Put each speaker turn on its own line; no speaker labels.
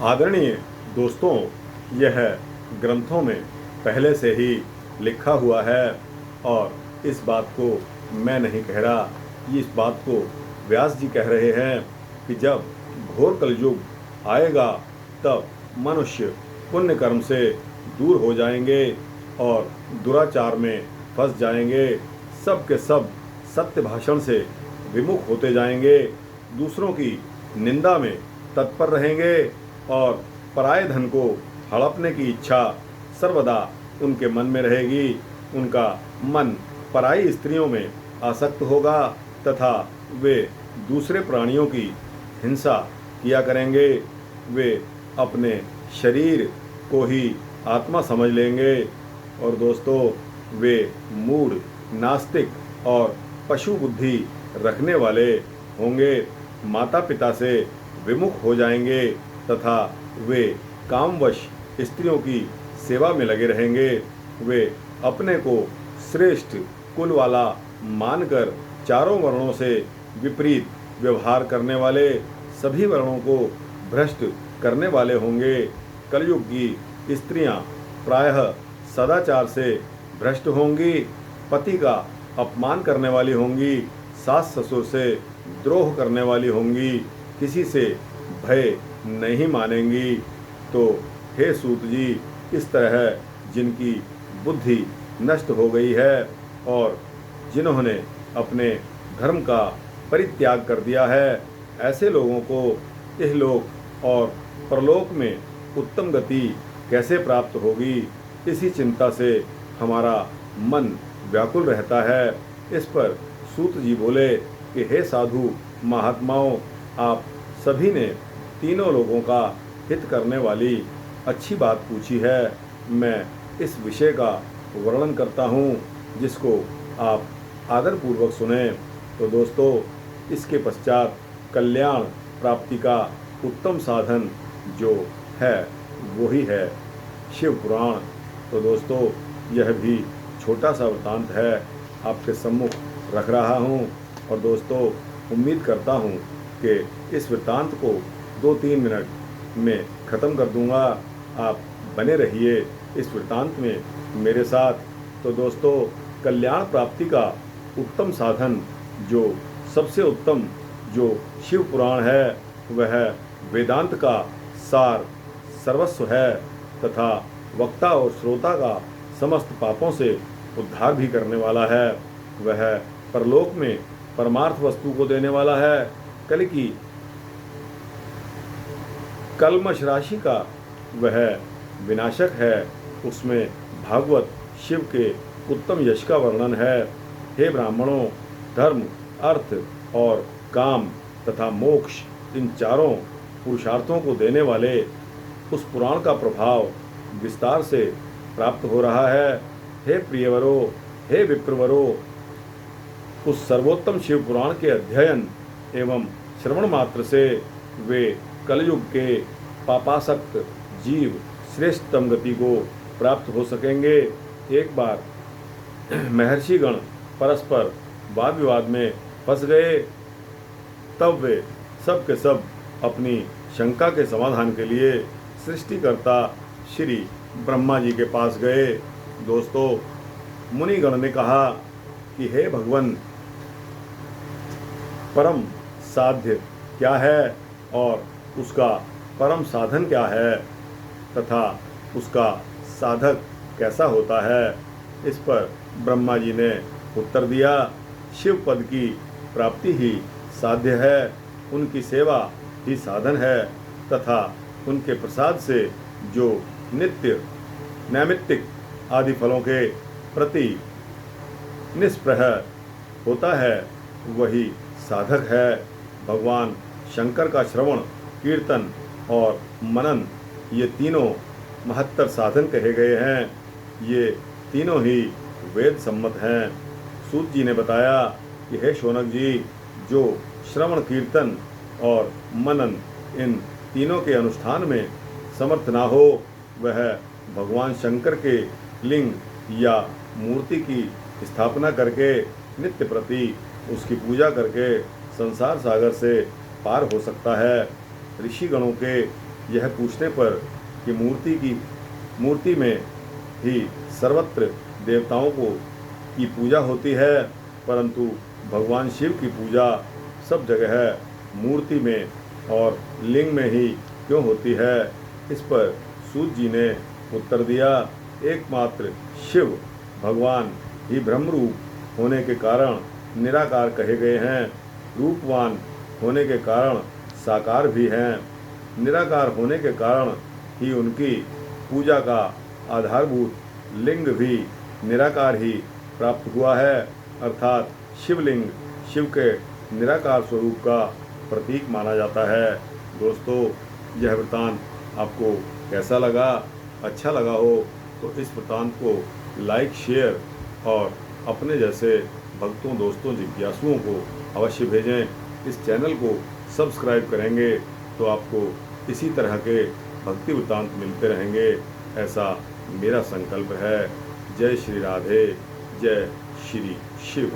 आदरणीय दोस्तों, यह ग्रंथों में पहले से ही लिखा हुआ है और इस बात को मैं नहीं कह रहा, इस बात को व्यास जी कह रहे हैं कि जब घोर कलयुग आएगा तब मनुष्य पुण्य कर्म से दूर हो जाएंगे और दुराचार में फंस जाएंगे। सब के सब सत्य भाषण से विमुख होते जाएंगे, दूसरों की निंदा में तत्पर रहेंगे और पराये धन को हड़पने की इच्छा सर्वदा उनके मन में रहेगी। उनका मन पराई स्त्रियों में आसक्त होगा तथा वे दूसरे प्राणियों की हिंसा किया करेंगे। वे अपने शरीर को ही आत्मा समझ लेंगे और दोस्तों, वे मूढ़, नास्तिक और पशु बुद्धि रखने वाले होंगे। माता पिता से विमुख हो जाएंगे तथा वे कामवश स्त्रियों की सेवा में लगे रहेंगे। वे अपने को श्रेष्ठ कुल वाला मानकर चारों वर्णों से विपरीत व्यवहार करने वाले, सभी वर्णों को भ्रष्ट करने वाले होंगे। कलयुग की स्त्रियां प्रायः सदाचार से भ्रष्ट होंगी, पति का अपमान करने वाली होंगी, सास ससुर से द्रोह करने वाली होंगी, किसी से भय नहीं मानेंगी। तो हे सूत जी, इस तरह जिनकी बुद्धि नष्ट हो गई है और जिन्होंने अपने धर्म का परित्याग कर दिया है, ऐसे लोगों को इहलोक और परलोक में उत्तम गति कैसे प्राप्त होगी, इसी चिंता से हमारा मन व्याकुल रहता है। इस पर सूत जी बोले कि हे साधु महात्माओं, आप सभी ने तीनों लोगों का हित करने वाली अच्छी बात पूछी है। मैं इस विषय का वर्णन करता हूँ जिसको आप आदरपूर्वक सुने। तो दोस्तों, इसके पश्चात कल्याण प्राप्ति का उत्तम साधन जो है वही है शिव पुराण। तो दोस्तों, यह भी छोटा सा वृतांत है, आपके सम्मुख रख रहा हूँ और दोस्तों, उम्मीद करता हूँ कि इस वृतांत को 2-3 मिनट में ख़त्म कर दूँगा। आप बने रहिए इस वृतांत में मेरे साथ। तो दोस्तों, कल्याण प्राप्ति का उत्तम साधन जो सबसे उत्तम जो शिव पुराण है वह वेदांत का सार सर्वस्व है तथा वक्ता और श्रोता का समस्त पापों से उद्धार भी करने वाला है। वह परलोक में परमार्थ वस्तु को देने वाला है। कल की कल्मश राशि का वह विनाशक है। उसमें भागवत शिव के उत्तम यश का वर्णन है। हे ब्राह्मणों, धर्म, अर्थ और काम तथा मोक्ष, इन चारों पुरुषार्थों को देने वाले उस पुराण का प्रभाव विस्तार से प्राप्त हो रहा है। हे प्रियवरो, हे विप्रवरो, उस सर्वोत्तम शिव पुराण के अध्ययन एवं श्रवण मात्र से वे कलयुग के पापासक्त जीव श्रेष्ठतम गति को प्राप्त हो सकेंगे। एक बार महर्षिगण परस्पर वाद विवाद में फंस गए, तब वे सब के सब अपनी शंका के समाधान के लिए सृष्टिकर्ता श्री ब्रह्मा जी के पास गए। दोस्तों, मुनिगण ने कहा कि हे भगवान, परम साध्य क्या है और उसका परम साधन क्या है तथा उसका साधक कैसा होता है। इस पर ब्रह्मा जी ने उत्तर दिया, शिव पद की प्राप्ति ही साध्य है, उनकी सेवा ही साधन है तथा उनके प्रसाद से जो नित्य नैमित्तिक आदि फलों के प्रति निष्प्रह होता है वही साधक है। भगवान शंकर का श्रवण, कीर्तन और मनन, ये तीनों महत्तर साधन कहे गए हैं। ये तीनों ही वेद सम्मत हैं। सूत जी ने बताया कि हे शौनक जी, जो श्रवण, कीर्तन और मनन इन तीनों के अनुष्ठान में समर्थ ना हो, वह भगवान शंकर के लिंग या मूर्ति की स्थापना करके नित्य प्रति उसकी पूजा करके संसार सागर से पार हो सकता है। ऋषिगणों के यह पूछने पर कि मूर्ति में ही सर्वत्र देवताओं की पूजा होती है, परंतु भगवान शिव की पूजा सब जगह मूर्ति में और लिंग में ही क्यों होती है। इस पर सूत जी ने उत्तर दिया, एकमात्र शिव भगवान ही ब्रह्म रूप होने के कारण निराकार कहे गए हैं। रूपवान होने के कारण साकार भी हैं। निराकार होने के कारण ही उनकी पूजा का आधारभूत लिंग भी निराकार ही प्राप्त हुआ है, अर्थात शिवलिंग शिव के निराकार स्वरूप का प्रतीक माना जाता है। दोस्तों, यह वृत्तांत आपको कैसा लगा? अच्छा लगा हो तो इस वृत्तांत को लाइक, शेयर और अपने जैसे भक्तों, दोस्तों, जिज्ञासुओं को अवश्य भेजें। इस चैनल को सब्सक्राइब करेंगे तो आपको इसी तरह के भक्ति वृत्तांत मिलते रहेंगे, ऐसा मेरा संकल्प है। जय श्री राधे, जय श्री शिव।